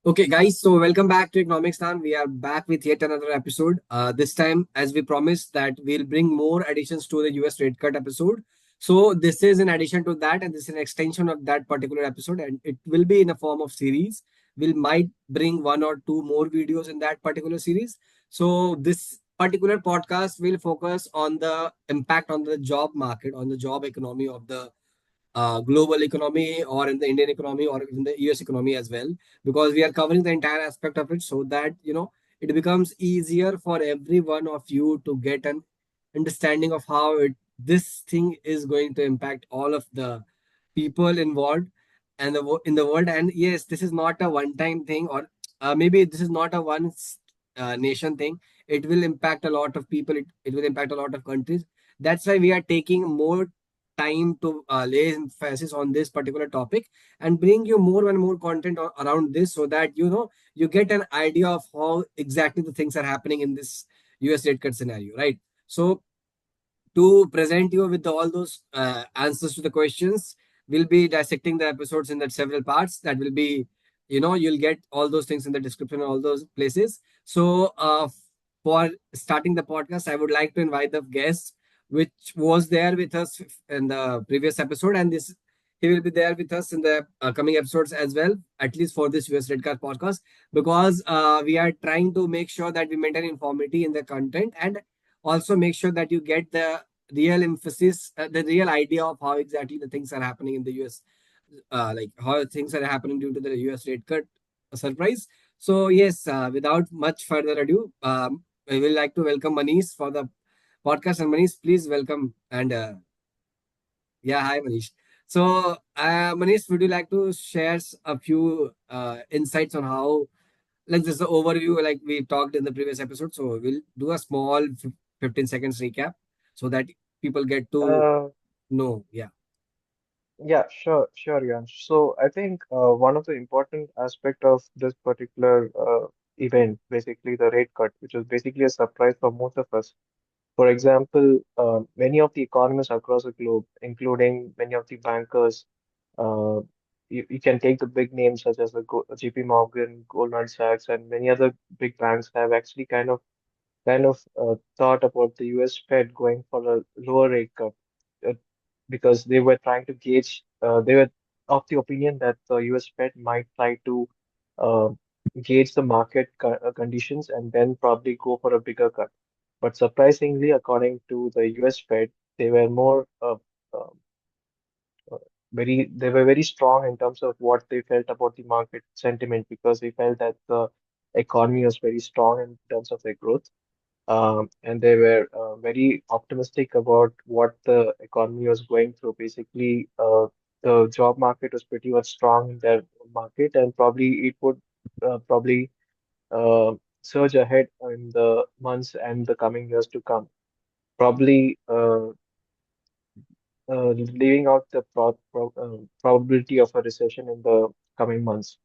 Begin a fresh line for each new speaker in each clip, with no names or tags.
Okay, guys, so welcome back to Economicstaan. We are back with yet another episode. This time, as we promised, that we'll bring more additions to the US rate cut episode. So, this is in addition to that, and this is an extension of that particular episode, and it will be in a form of series. We might bring one or two more videos in that particular series. So, this particular podcast will focus on the impact on the job market, on the job economy of the global economy or in the Indian economy or in the US economy as well, because we are covering the entire aspect of it so that it becomes easier for every one of you to get an understanding of how this thing is going to impact all of the people involved and in the world. And yes, this is not a one time thing, or maybe this is not a one nation thing. It will impact a lot of people. It will impact a lot of countries. That's why we are taking more time to lay emphasis on this particular topic and bring you more and more content around this, so that you get an idea of how exactly the things are happening in this US rate cut scenario, right? So to present you with all those answers to the questions, we'll be dissecting the episodes in that several parts. That will be, you'll get all those things in the description, all those places. So, for starting the podcast, I would like to invite the guest, which was there with us in the previous episode, and this he will be there with us in the coming episodes as well, at least for this US Red Card podcast, because we are trying to make sure that we maintain informity in the content and also make sure that you get the real emphasis, the real idea of how exactly the things are happening in the US, like how things are happening due to the US rate cut surprise. So, yes, without much further ado, I will like to welcome Manish for the podcast. And Manish, please welcome. And yeah, hi, Manish. So, Manish, would you like to share a few insights on how, like, this is the overview, like we talked in the previous episode? So, we'll do a small 15 seconds recap so that people get to
Uh,
know. Yeah.
yeah, sure, Jan. So I think one of the important aspect of this particular event, basically the rate cut, which was basically a surprise for most of us. For example, many of the economists across the globe, including many of the bankers, uh, you can take the big names such as the JP Morgan, Goldman Sachs, and many other big banks have actually kind of thought about the US Fed going for a lower rate cut uh, because they were trying to gauge, they were of the opinion that the US Fed might try to uh, gauge the market conditions and then probably go for a bigger cut. But surprisingly, according to the US Fed, they were more uh, uh, they were very strong in terms of what they felt about the market sentiment because they felt that the economy was very strong in terms of their growth, and they were very optimistic about what the economy was going through. Basically, the job market was pretty much strong in their market, and probably it would probably surge ahead in the months and the coming years to come. Probably leaving out the probability of a recession in the coming months.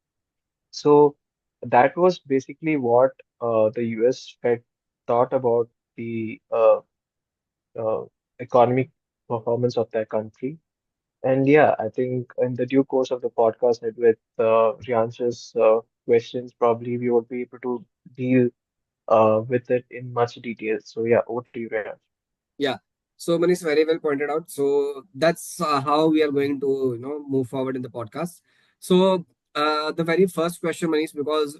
So that was basically what the US Fed thought about the uh, economic performance of their country. And yeah, I think in the due course of the podcast and with Riansh's questions, probably we would be able to deal with it in much detail. So yeah, over to you, Riansh.
Yeah. So Manish very well pointed out. So that's how we are going to move forward in the podcast. So the very first question, Manish, because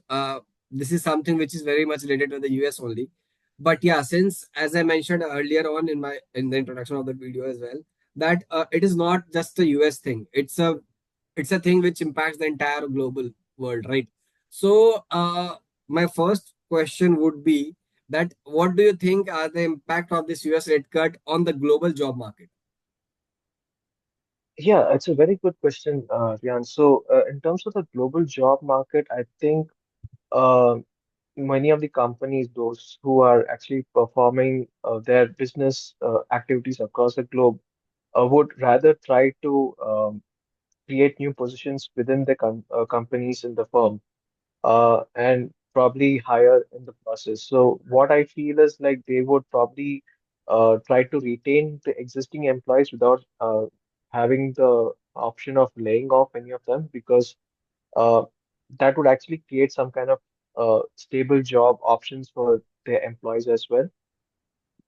this is something which is very much related to the US only. But yeah, since as I mentioned earlier on in the introduction of the video as well, that it is not just a US thing. It's a thing which impacts the entire global world, right? So my first question would be that what do you think are the impact of this US rate cut on the global job market?
Yeah, it's a very good question, Rian. So in terms of the global job market, I think uh, many of the companies, those who are actually performing their business activities across the globe, would rather try to create new positions within the companies in the firm and probably hire in the process. So what I feel is like they would probably try to retain the existing employees without having the option of laying off any of them because that would actually create some kind of stable job options for their employees as well.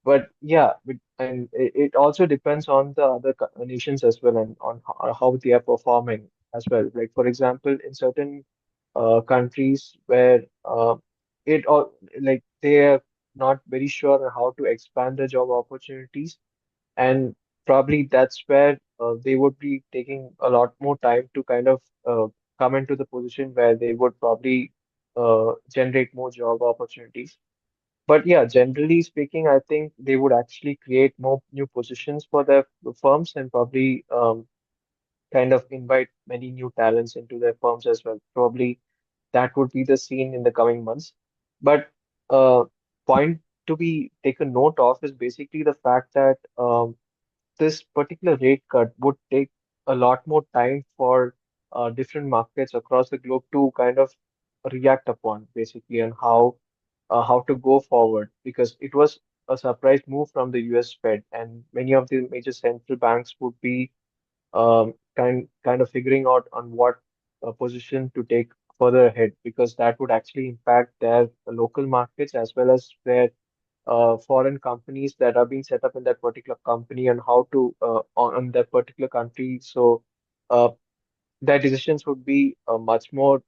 But yeah, and it also depends on the other nations as well, and on how they are performing as well. Like for example, in certain countries where it all like they are not very sure on how to expand the job opportunities, and probably that's where they would be taking a lot more time to kind of come into the position where they would probably generate more job opportunities. But yeah, generally speaking, I think they would actually create more new positions for their firms, and probably kind of invite many new talents into their firms as well. Probably that would be the scene in the coming months. But uh, point to be taken note of is basically the fact that this particular rate cut would take a lot more time for different markets across the globe to kind of react upon, basically, on how to go forward, because it was a surprise move from the US Fed, and many of the major central banks would be kind of figuring out on what position to take further ahead, because that would actually impact their local markets as well as their foreign companies that are being set up in that particular company, and how to on that particular country. So uh, their decisions would be much more.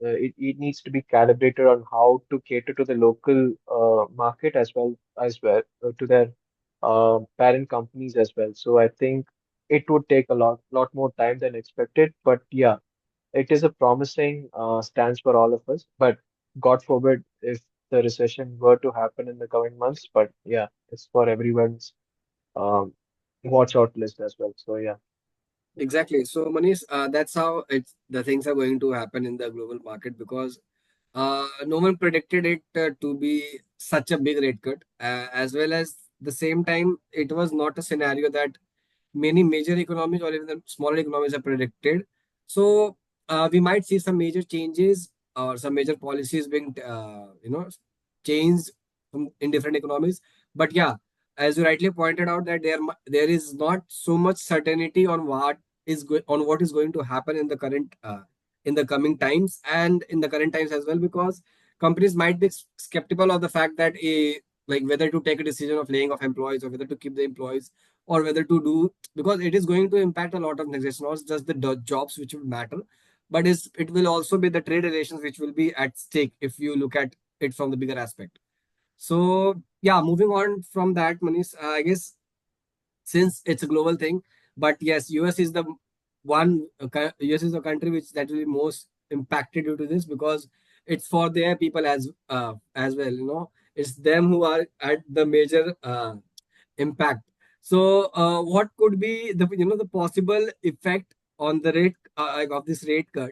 It needs to be calibrated on how to cater to the local market as well to their parent companies as well. So I think it would take a lot more time than expected. But yeah, it is a promising stance for all of us. But God forbid if the recession were to happen in the coming months. But yeah, it's for everyone's um, watch out list as well. So yeah.
Exactly. So, Manish, that's how it's the things are going to happen in the global market because no one predicted it to be such a big rate cut. As well as the same time, it was not a scenario that many major economies or even the smaller economies are predicted. So we might see some major changes or some major policies being changed in different economies. But yeah, as you rightly pointed out, that there is not so much certainty on what is going to happen in the current in the coming times and in the current times as well, because companies might be skeptical of the fact that a like whether to take a decision of laying off employees or whether to keep the employees or whether to do, because it is going to impact a lot of things. It's not just the jobs which will matter, but it will also be the trade relations which will be at stake if you look at it from the bigger aspect. So yeah, moving on from that, Manish, I guess since it's a global thing, but yes, US is the US is the country which that will be most impacted due to this because it's for their people as well. It's them who are at the major impact. So, what could be the possible effect on the rate like of this rate cut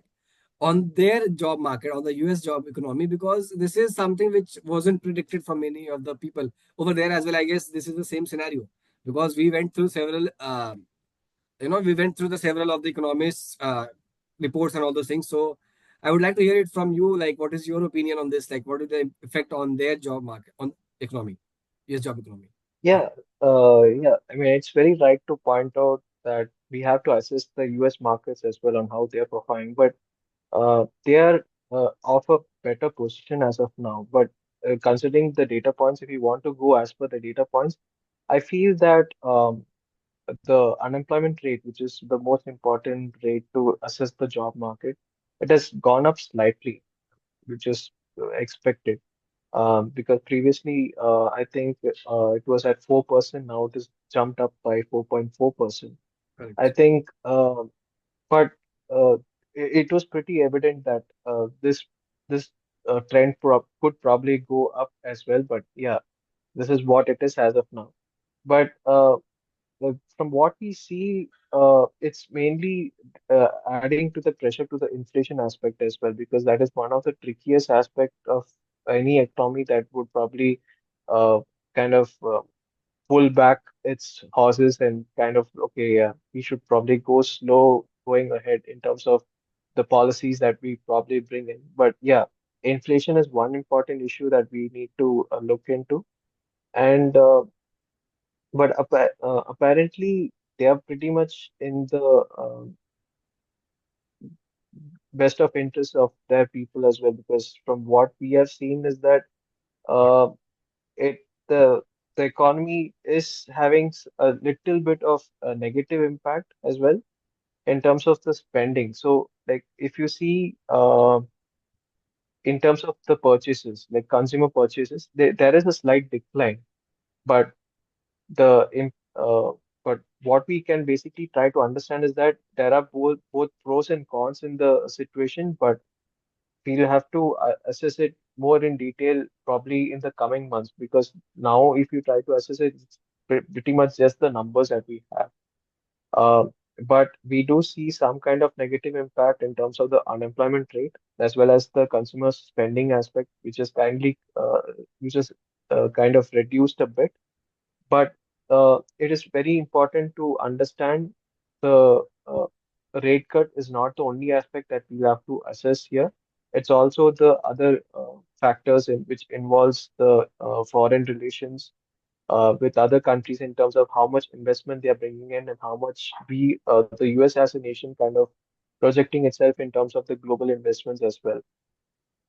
on their job market, on the US job economy? Because this is something which wasn't predicted from many of the people over there as well. I guess this is the same scenario because we went through the several of the economists reports and all those things. So, I would like to hear it from you. Like, what is your opinion on this? Like, what is the effect on their job market, on economy, US job economy? Yeah.
Yeah. I mean, it's very right to point out that we have to assess the US markets as well on how they are performing, but they are of a better position as of now. But considering the data points, if you want to go as per the data points, I feel that the unemployment rate, which is the most important rate to assess the job market, it has gone up slightly, which is expected. Because previously, I think it was at 4%. Now it has jumped up by 4.4%. I
Correct.
think, but it was pretty evident that this trend could probably go up as well. But yeah, this is what it is as of now. But from what we see, it's mainly adding to the pressure to the inflation aspect as well, because that is one of the trickiest aspect of any economy that would probably uh, kind of pull back its horses and kind of, okay, yeah, we should probably go slow going ahead in terms of the policies that we probably bring in. But yeah, inflation is one important issue that we need to look into. And but apparently, they are pretty much in best of interest of their people as well. Because from what we have seen is that uh, it the economy is having a little bit of a negative impact as well in terms of the spending. So, like if you see in terms of the purchases, like consumer purchases, there is a slight decline, but the im- uh, but what we can basically try to understand is that there are both pros and cons in the situation, but we'll have to assess it more in detail probably in the coming months, because now if you try to assess it, it's pretty much just the numbers that we have. Uh, but we do see some kind of negative impact in terms of the unemployment rate as well as the consumer spending aspect, which is kind of reduced a bit. But it is very important to understand the rate cut is not the only aspect that we have to assess here. It's also the other factors in which involves the foreign relations with other countries in terms of how much investment they are bringing in and how much the US as a nation, kind of projecting itself in terms of the global investments as well.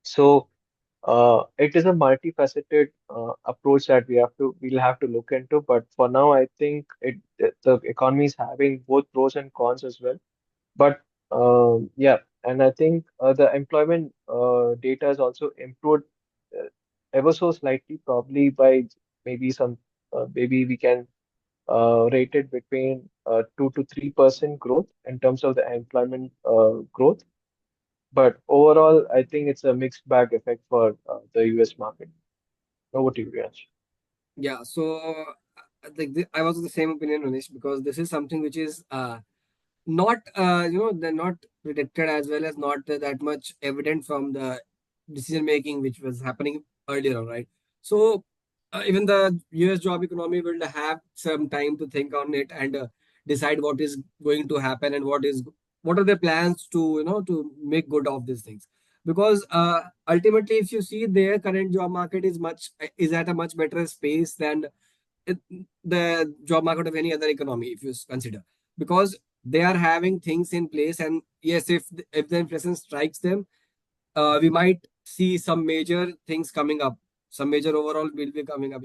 So it is a multifaceted approach that we'll have to look into. But for now, I think the economy is having both pros and cons as well. But yeah, and I think the employment data has also improved uh, ever so slightly, probably by maybe we can rate it between 2 to 3% growth in terms of the employment growth. But overall, I think it's a mixed bag effect for the US market. Over to you, Yash.
Yeah, so I was of the same opinion, Manish, because this is something which is not they're not predicted, as well as not that much evident from the decision making which was happening earlier on, right? So even the US job economy will have some time to think on it and decide what is going to happen and what are their plans to to make good of these things, because ultimately if you see their current job market is at a much better space than it, the job market of any other economy, if you consider, because they are having things in place. And yes, if the inflation strikes them, we might see some major things coming up, some major overall will be coming up,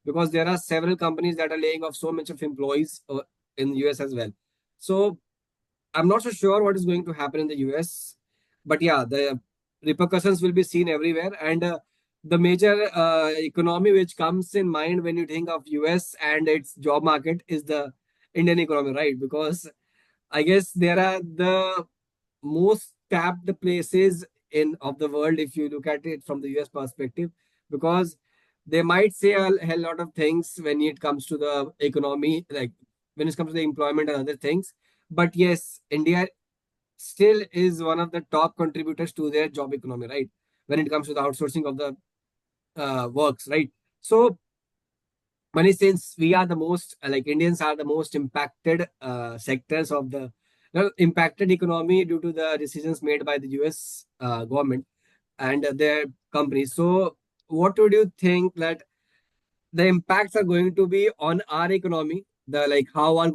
because there are several companies that are laying off so much of employees in US as well. So I'm not so sure what is going to happen in the US, but yeah, the repercussions will be seen everywhere. And the major economy which comes in mind when you think of US and its job market is the Indian economy, right? Because I guess there are the most tapped places in of the world if you look at it from the US perspective, because they might say a hell lot of things when it comes to the economy, like when it comes to the employment and other things. But yes, India still is one of the top contributors to their job economy, right? When it comes to the outsourcing of the works, right? So money, since we are the most like Indians are the most impacted sectors of the impacted economy due to the decisions made by the US government and their companies. So what would you think that the impacts are going to be on our economy, the like how are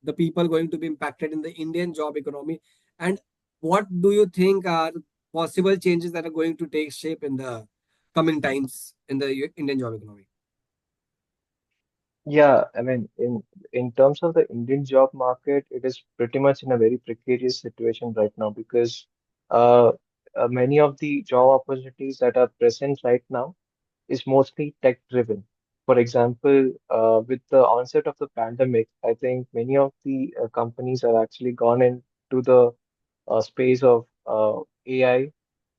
the people going to be impacted in the Indian job economy, and what do you think are possible changes that are going to take shape in the coming times in the Indian job economy?
Yeah, I mean, in terms of the Indian job market, it is pretty much in a very precarious situation right now because uh, many of the job opportunities that are present right now is mostly tech driven. For example, with the onset of the pandemic, I think many of the companies have actually gone into the space of AI,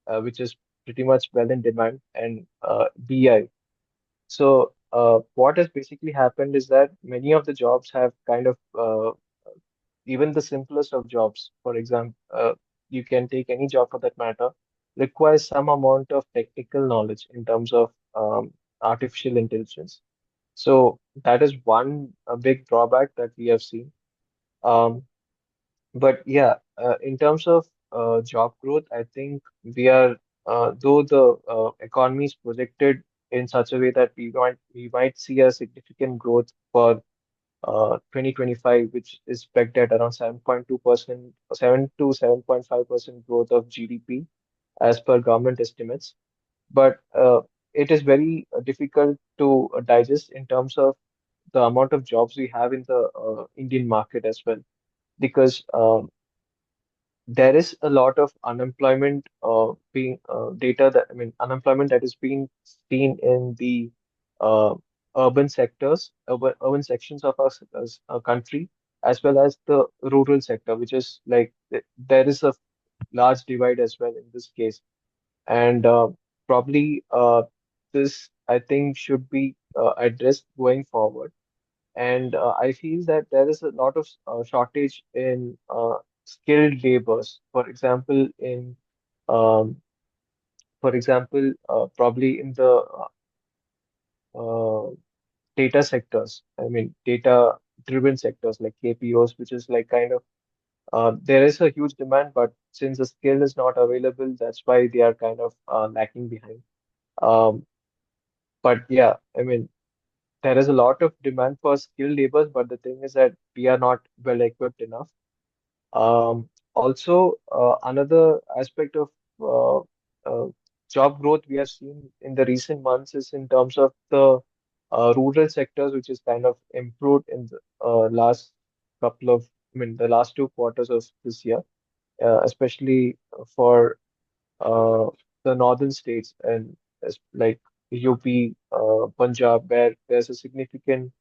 which is pretty much well in demand, and BI. So, what has basically happened is that many of the jobs have kind of even the simplest of jobs, for example, you can take any job for that matter, requires some amount of technical knowledge in terms of artificial intelligence. So that is one big drawback that we have seen. Um, but yeah, in terms of job growth, I think though the economy is projected in such a way that we might see a significant growth for 2025, which is pegged at around 7.2%, 7 to 7.5% growth of GDP as per government estimates. But it is very difficult to digest in terms of the amount of jobs we have in the Indian market as well, because there is a lot of unemployment being data that I mean unemployment that is being seen in the uh, urban sectors, urban sections of our country, as well as the rural sector, which is like there is a large divide as well in this case. And probably this I think should be addressed going forward. And I feel that there is a lot of shortage in skilled laborers. Um, for example, probably in the uh, data sectors. I mean, data-driven sectors like KPOs, which is like kind of there is a huge demand, but since the skill is not available, that's why they are kind of lacking behind. Um, but yeah, I mean, there is a lot of demand for skilled laborers, but the thing is that we are not well equipped enough. Also, another aspect of uh, uh, job growth we have seen in the recent months is in terms of the rural sectors, which is kind of improved in the last couple of, I mean, the last 2 quarters of this year, especially for uh, the northern states and like UP, Punjab, where there's a significant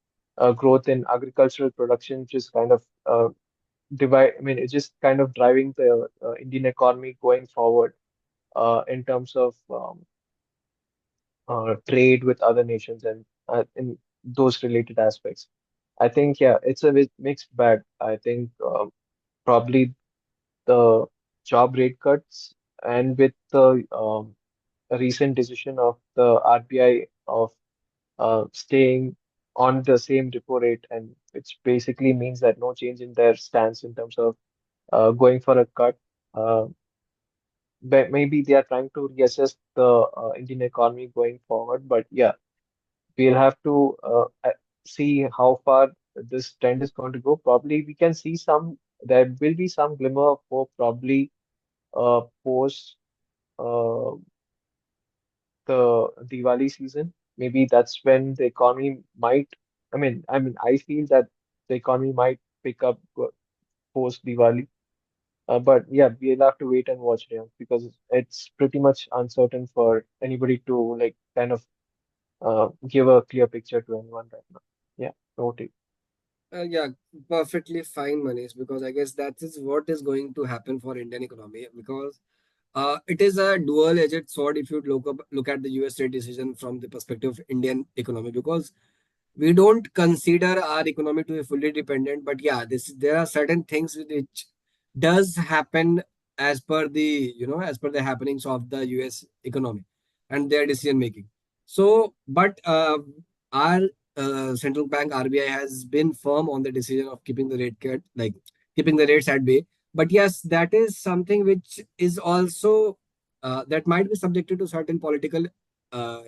growth in agricultural production, which is kind of I mean, it's just kind of driving the Indian economy going forward in terms of trade with other nations and in those related aspects. I think, yeah, it's a mixed bag. I think probably the job rate cuts and with the recent decision of the RBI of staying on the same repo rate, and which basically means that no change in their stance in terms of going for a cut. Uh, but maybe they are trying to reassess the Indian economy going forward. But yeah, we'll have to see how far this trend is going to go. Probably we can see there will be some glimmer of hope, probably post uh, the Diwali season. Maybe that's when the economy might, I feel that the economy might pick up post Diwali. But yeah, we'll have to wait and watch here because it's pretty much uncertain for anybody to like kind of give a clear picture to anyone right now. Yeah, totally.
Yeah, perfectly fine, Manish, because I guess that is what is going to happen for Indian economy because it is a dual-edged sword if you look at the US trade decision from the perspective of Indian economy because we don't consider our economy to be fully dependent, but yeah, this there are certain things which does happen as per the as per the happenings of the US economy and their decision making. So but our central bank RBI has been firm on the decision of keeping the rate cut, like keeping the rates at bay. But yes, that is something which is also that might be subjected to certain political uh,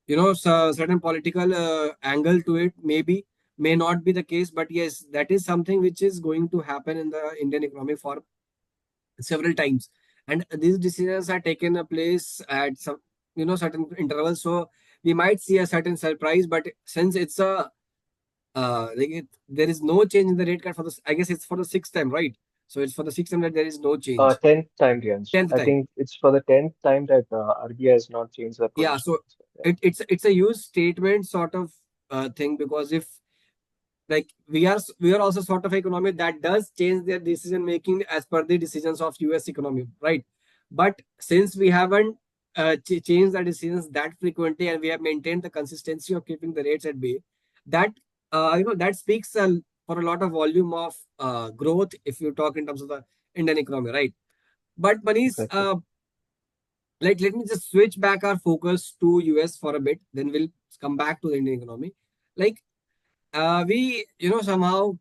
certain political angle to it. Maybe may not be the case, but yes, that is something which is going to happen in the Indian economy for several times, and these decisions are taken a place at some certain intervals. So we might see a certain surprise, but since it's a there is no change in the rate card for this. I guess it's for the sixth time, right? So it's for the sixth time that there is no change.
10th time, Riyansh.
Tenth
I
time.
think it's for the 10th time that RBI has not changed the
Yeah.
position.
So
So, yeah,
it's a huge statement sort of thing because if like we are also sort of economy that does change their decision making as per the decisions of US economy, right? But since we haven't changed the decisions that frequently and we have maintained the consistency of keeping the rates at bay, that that speaks for a lot of volume of growth if you talk in terms of the Indian economy, right? But Manish,
exactly.
like let me just switch back our focus to US for a bit, then we'll come back to the Indian economy. Like we somehow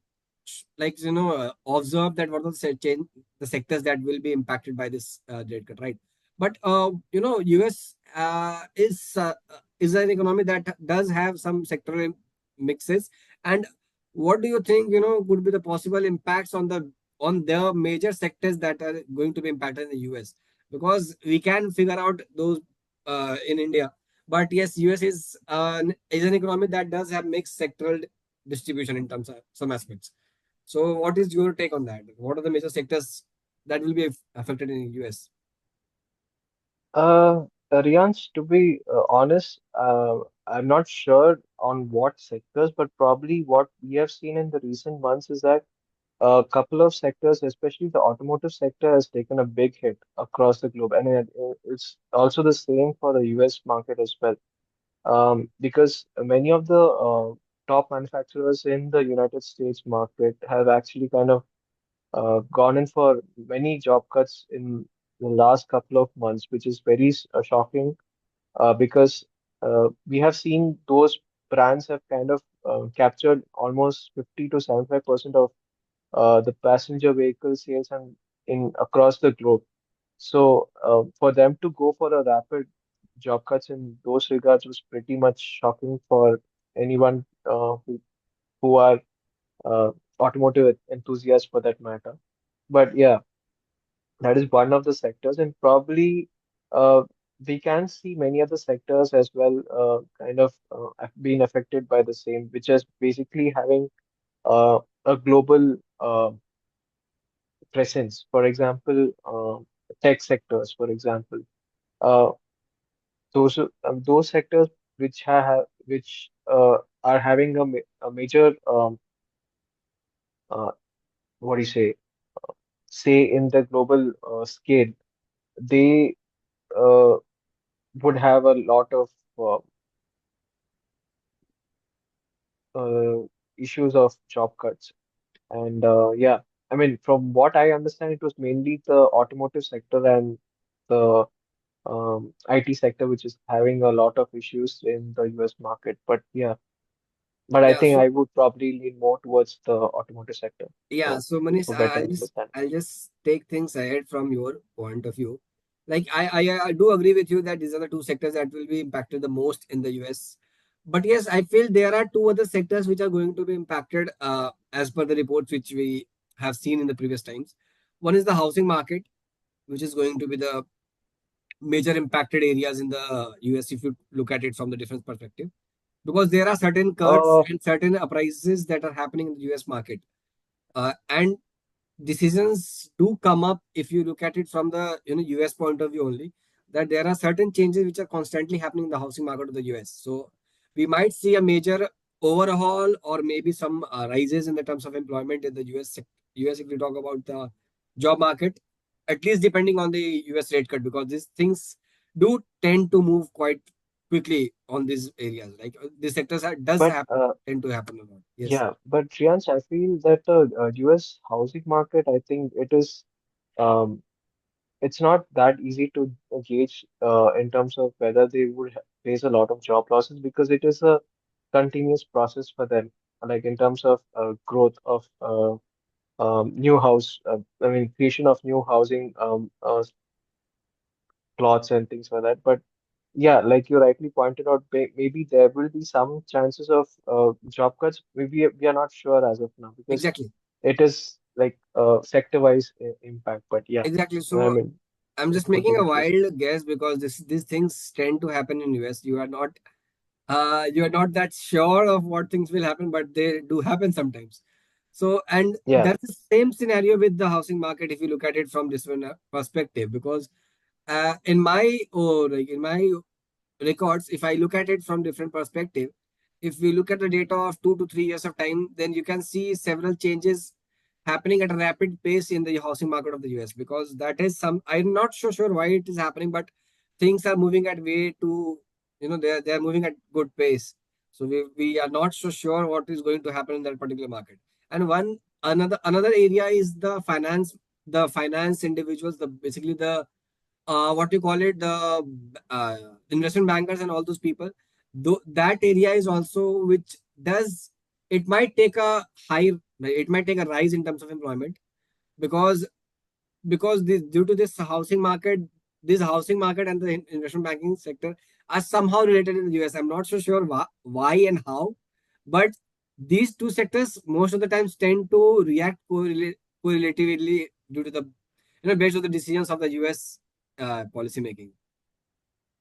observe that what are the change the sectors that will be impacted by this rate cut, right? But US is an economy that does have some sectoral mixes, and what do you think, could be the possible impacts on the major sectors that are going to be impacted in the US? Because we can figure out those in India, but yes, US is an economy that does have mixed sectoral distribution in terms of some aspects. So, what is your take on that? What are the major sectors that will be affected in the US?
Uh, Riyansh, to be honest, I'm not sure on what sectors, but probably what we have seen in the recent months is that a couple of sectors, especially the automotive sector, has taken a big hit across the globe, and it's also the same for the US market as well. Because many of the top manufacturers in the United States market have actually kind of gone in for many job cuts in the last couple of months, which is very shocking because we have seen those brands have kind of captured almost 50 to 75% of the passenger vehicle sales and in across the globe. So for them to go for a rapid job cuts in those regards was pretty much shocking for anyone who are uh, automotive enthusiasts for that matter. But yeah, that is one of the sectors, and probably uh, we can see many other sectors as well, kind of being affected by the same, which is basically having a global presence. For example, tech sectors, for example, uh, those sectors which are having a major uh, what do you say in the global scale, they uh, would have a lot of uh, uh, issues of job cuts. And yeah, I mean, from what I understand, it was mainly the automotive sector and the IT sector, which is having a lot of issues in the US market. But yeah, but I
Yeah,
think
so
I would probably lean more towards the automotive sector.
Yeah,
So
so Manish,
for better understanding.
I'll just take things ahead from your point of view. Like I do agree with you that these are the two sectors that will be impacted the most in the US. But yes, I feel there are two other sectors which are going to be impacted as per the reports which we have seen in the previous times. One is the housing market, which is going to be the major impacted areas in the US if you look at it from the different perspective. Because there are certain cuts
Uh,
and certain prices that are happening in the US market. And decisions do come up if you look at it from the US point of view only, that there are certain changes which are constantly happening in the housing market of the US. So we might see a major overhaul or maybe some rises in the terms of employment in the US if we talk about the job market, at least depending on the US rate cut, because these things do tend to move quite quickly on these areas. Like these sectors does
but
happen, tend to happen a lot. Yes,
yeah, but Priyansh, I feel that the US housing market, I think um, it's not that easy to gauge in terms of whether they would face a lot of job losses because it is a continuous process for them, like in terms of growth of new house, I mean, creation of new housing plots and things like that. But yeah, like you rightly pointed out, maybe there will be some chances of job cuts. Maybe we are not sure as of now because
exactly.
it is like sector-wise impact. But yeah,
Exactly.
I
So
mean,
I'm
it
just
could be
making
the
a
case.
wild guess because these things tend to happen in US. You are not that sure of what things will happen, but they do happen sometimes. So and
Yeah.
that's the same scenario with the housing market if you look at it from this one perspective. Because in my records, if I look at it from different perspective, if we look at the data of 2 to 3 years of time, then you can see several changes happening at a rapid pace in the housing market of the US. Because that is some, I'm not so sure why it is happening, but things are moving at way too, they're moving at good pace. So we are not so sure what is going to happen in that particular market. And another area is the finance individuals, the basically the what you call it, the investment bankers and all those people. Though that area is also which does, it might take a high, it might take a rise in terms of employment. Because because due to this housing market and the investment banking sector are somehow related in the US. I'm not so sure why and how, but these two sectors most of the times tend to react correlatively due to the based on the decisions of the US policy making.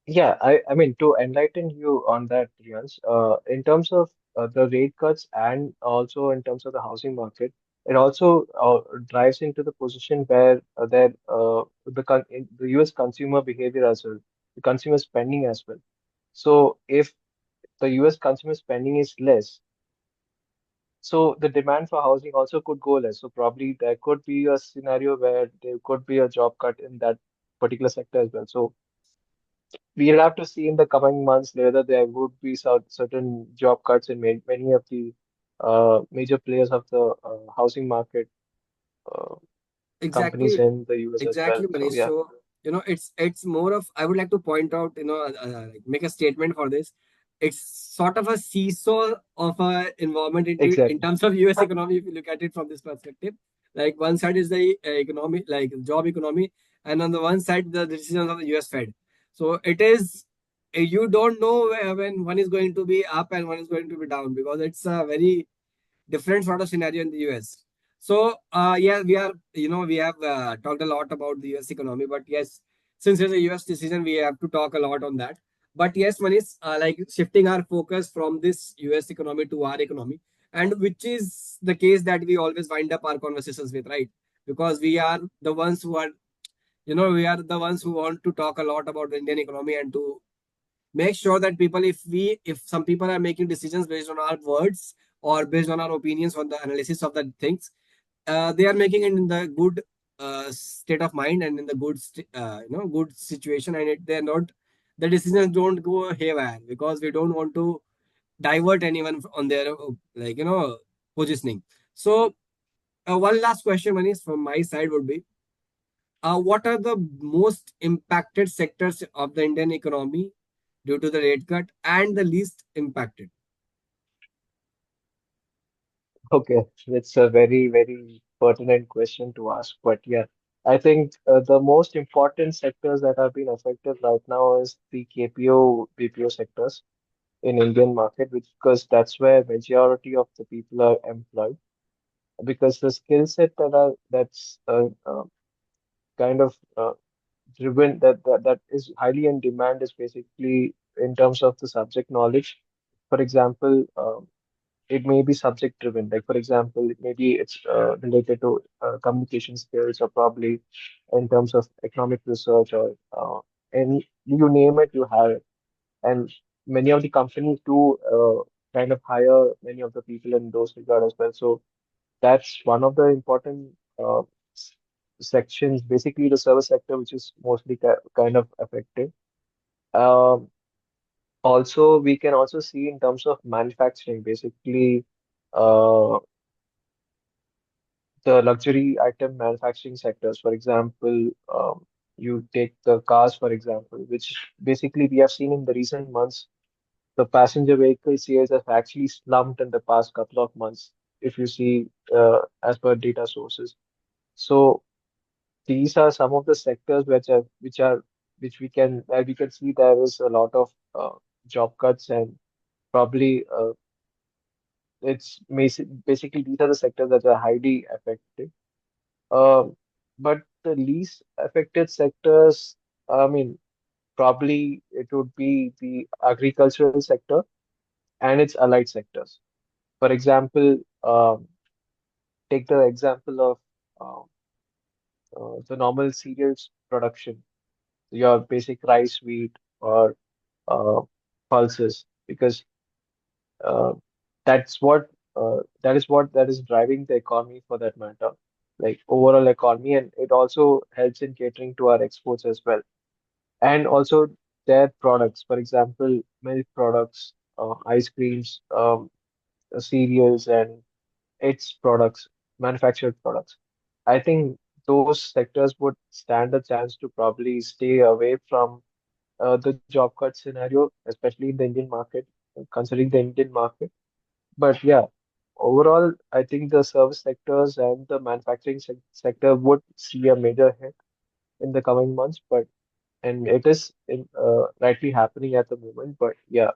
Yeah, I mean, to enlighten you on that, Riyans, in terms of the rate cuts and also in terms of the housing market, it also drives into the position where the US consumer behavior as well, the consumer spending as well. So if the US consumer spending is less, so the demand for housing also could go less. So probably there could be a scenario where there could be a job cut in that particular sector as well. So we'll have to see in the coming months whether there would be certain job cuts in many of the major players of the housing market uh, companies
Exactly,
in the US as well.
exactly,
So
Manish.
yeah,
So it's more of, I would like to point out, like make a statement for this. It's sort of a seesaw of a environment in
exactly.
terms of US economy. If you look at it from this perspective, like one side is the economy, like job economy, and on the one side the decisions of the US Fed. So it is, you don't know when one is going to be up and one is going to be down, because it's a very different sort of scenario in the US. So yeah, we have talked a lot about the US economy, but yes, since it's a US decision, we have to talk a lot on that. But yes, Manish, like shifting our focus from this US economy to our economy, and which is the case that we always wind up our conversations with, right? Because we are the ones who are, we are the ones who want to talk a lot about the Indian economy and to make sure that people, if some people are making decisions based on our words or based on our opinions on the analysis of the things, they are making it in the good state of mind and in the good situation, and they're not, the decisions don't go haywire, because we don't want to divert anyone on their positioning. So one last question, Manish, from my side would be, what are the most impacted sectors of the Indian economy due to the rate cut, and the least impacted?
Okay, it's a very pertinent question to ask. But yeah, I think the most important sectors that have been affected right now is the KPO BPO sectors in Indian market, which because that's where majority of the people are employed. Because the skill set that's kind of driven that is highly in demand is basically in terms of the subject knowledge. For example, it may be subject driven. Like for example, maybe it's related to communication skills or probably in terms of economic research or and you name it, you have it. And many of the companies do kind of hire many of the people in those regard as well. So that's one of the important s- sections, basically the service sector, which is mostly kind of affected. Um, Also, we can also see in terms of manufacturing, basically uh, the luxury item manufacturing sectors. For example, you take the cars, for example, which basically we have seen in the recent months, the passenger vehicle sales have actually slumped in the past couple of months, if you see as per data sources. So these are some of the sectors which we can see there is a lot of job cuts and probably basically these are the sectors that are highly affected. Um, but the least affected sectors, I mean, probably it would be the agricultural sector and its allied sectors. For example, take the example of the normal cereals production, your basic rice, wheat, or uh, pulses, because uh, that's that is driving the economy for that matter, like overall economy, and it also helps in catering to our exports as well, and also their products, for example, milk products, ice creams, cereals, and its products, manufactured products. I think those sectors would stand a chance to probably stay away from the job cut scenario, especially in the Indian market, considering the Indian market. But yeah, overall, I think the service sectors and the manufacturing sector would see a major hit in the coming months. But and it is rightly happening at the moment. But yeah,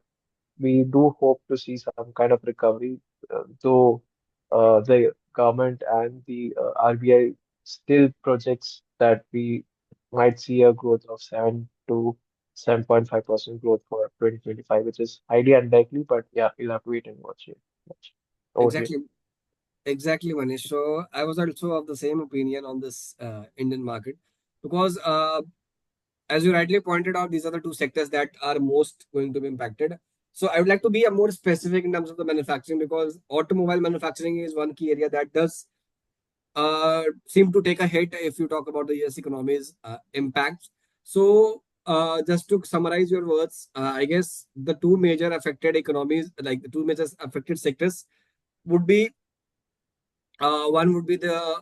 we do hope to see some kind of recovery, though the government and the RBI still projects that we might see a growth of 7 to 7.5% growth for 2025, which is highly unlikely, but yeah, we'll have to wait and watch it. Over to you.
Exactly, exactly, Manish. So I was also of the same opinion on this Indian market because, as you rightly pointed out, these are the two sectors that are most going to be impacted. So I would like to be a more specific in terms of the manufacturing because automobile manufacturing is one key area that does seem to take a hit if you talk about the US economy's impacts. So, just to summarize your words, I guess the two major affected economies, like the two major affected sectors, would be one would be the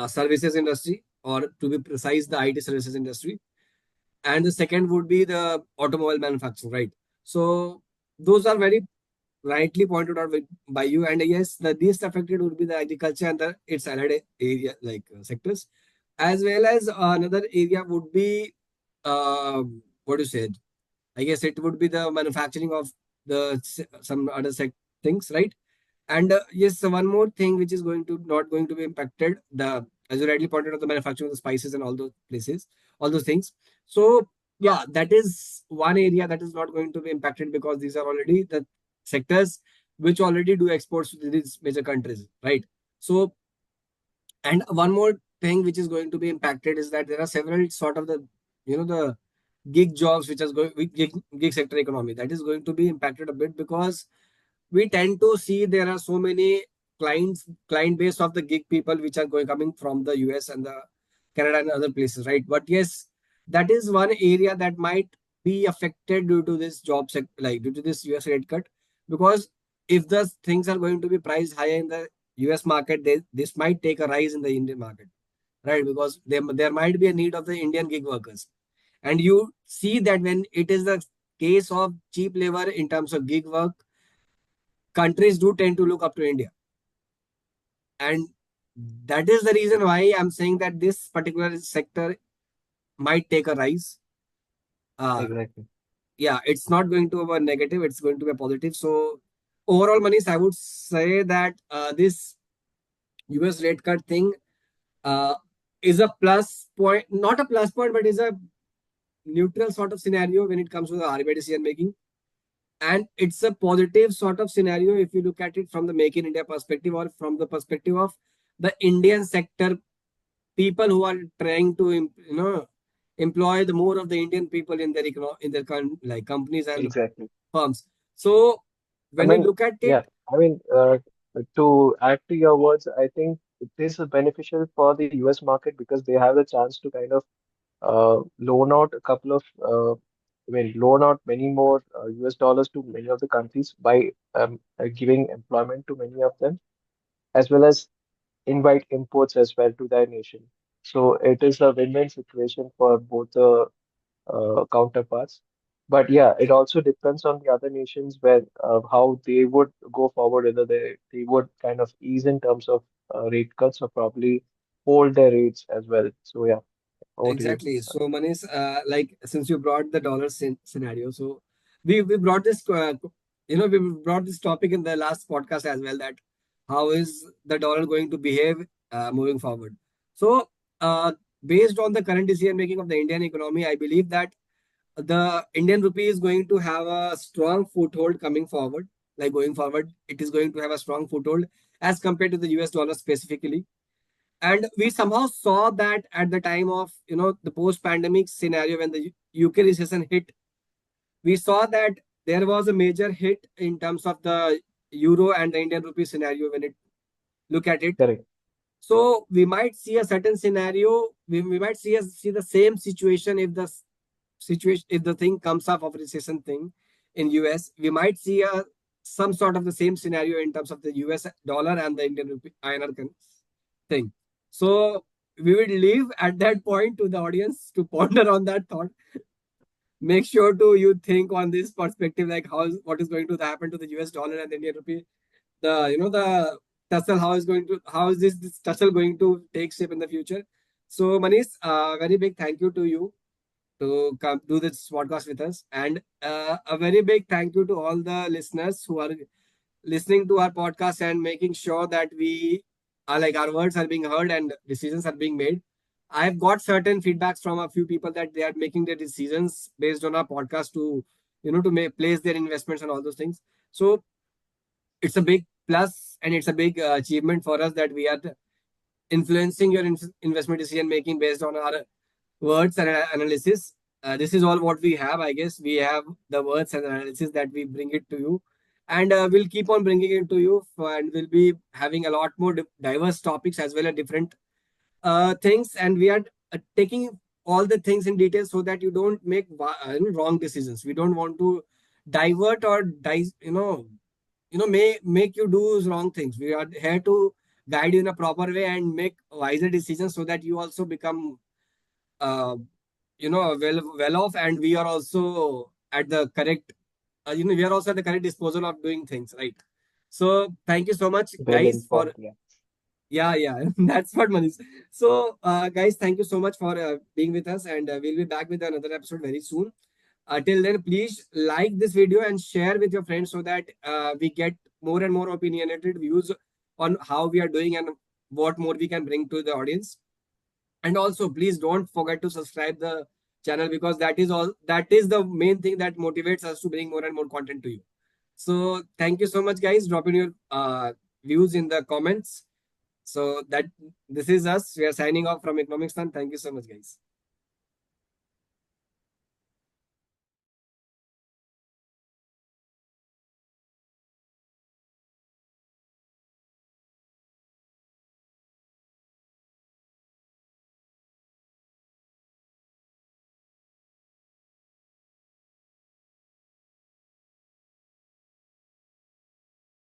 services industry, or to be precise, the IT services industry, and the second would be the automobile manufacturing, right? So, those are very rightly pointed out by you. And yes, the least affected would be the agriculture and the its allied area like sectors, as well as another area would be what you said. I guess it would be the manufacturing of the some other things, right? And yes, so one more thing which is going to not going to be impacted, the as you rightly pointed out, the manufacturing of the spices and all those places, all those things. So yeah, that is one area that is not going to be impacted because these are already the sectors which already do exports to these major countries, right? So, and one more thing which is going to be impacted is that there are several sort of the the gig jobs which is going gig sector economy that is going to be impacted a bit because we tend to see there are so many client base of the gig people which are going coming from the US and the Canada and other places, right? But yes, that is one area that might be affected due to this like due to this US rate cut, because if the things are going to be priced higher in the US market, this might take a rise in the Indian market, right? Because there might be a need of the Indian gig workers, and you see that when it is the case of cheap labor in terms of gig work, countries do tend to look up to India. And that is the reason why I'm saying that this particular sector might take a rise. Uh,
Exactly.
yeah, it's not going to be a negative, it's going to be a positive. So, overall, Manish, I would say that this US rate cut thing uh, is a plus point, not a plus point, but is a neutral sort of scenario when it comes to the RBI decision making. And it's a positive sort of scenario if you look at it from the Make in India perspective or from the perspective of the Indian sector people who are trying to employ the more of the Indian people in their like companies and
Exactly.
firms. So
I
when we
mean,
look at it,
yeah, I mean, to add to your words, I think this is beneficial for the US market because they have the chance to kind of loan out a couple of, loan out many more US dollars to many of the countries by giving employment to many of them, as well as invite imports as well to their nation. So it is a win-win situation for both the counterparts. But yeah, it also depends on the other nations where how they would go forward, whether they would kind of ease in terms of rate cuts or probably hold their rates as well. So yeah, over to you.
exactly. So Manish, like since you brought the dollar scenario, so we brought this we brought this topic in the last podcast as well, that how is the dollar going to behave moving forward. So uh, based on the current decision making of the Indian economy, I believe that the Indian rupee is going to have a strong foothold coming forward. Like going forward, it is going to have a strong foothold as compared to the US dollar specifically. And we somehow saw that at the time of the post-pandemic scenario when the UK recession hit, we saw that there was a major hit in terms of the euro and the Indian rupee scenario when it look at it.
Correct.
So we might see a certain scenario. We might see the same situation if the situation if the thing comes up of recession thing in US. We might see a some sort of the same scenario in terms of the US dollar and the Indian rupee INR thing. So we will leave at that point to the audience to ponder on that thought. Make sure to you think on this perspective, like what is going to happen to the US dollar and the Indian rupee. The the tussle, how is this tussle going to take shape in the future. So Manish, very big thank you to you to come do this podcast with us. And a very big thank you to all the listeners who are listening to our podcast and making sure that we are like our words are being heard and decisions are being made. I've got certain feedbacks from a few people that they are making their decisions based on our podcast to, to make, place their investments and all those things. So it's a big plus and it's a big achievement for us that we are influencing your investment decision making based on our words and analysis. This is all what we have, I guess. We have the words and analysis that we bring it to you, and we'll keep on bringing it to you, and we'll be having a lot more diverse topics as well as different things, and we are taking all the things in detail so that you don't make wrong decisions. We don't want to divert or may make you do wrong things. We are here to guide you in a proper way and make wiser decisions so that you also become uh, well off, and we are also at the correct we are also at the correct disposal of doing things right. So thank you so much
Well
guys for
informed, yeah.
yeah that's what Manish. So guys, thank you so much for being with us, and we'll be back with another episode very soon. Till then, please like this video and share with your friends so that we get more and more opinionated views on how we are doing and what more we can bring to the audience. And also please don't forget to subscribe the channel, because that is the main thing that motivates us to bring more and more content to you. So thank you so much guys, drop in your views in the comments. So that this is us, we are signing off from Economicstaan. Thank you so much guys.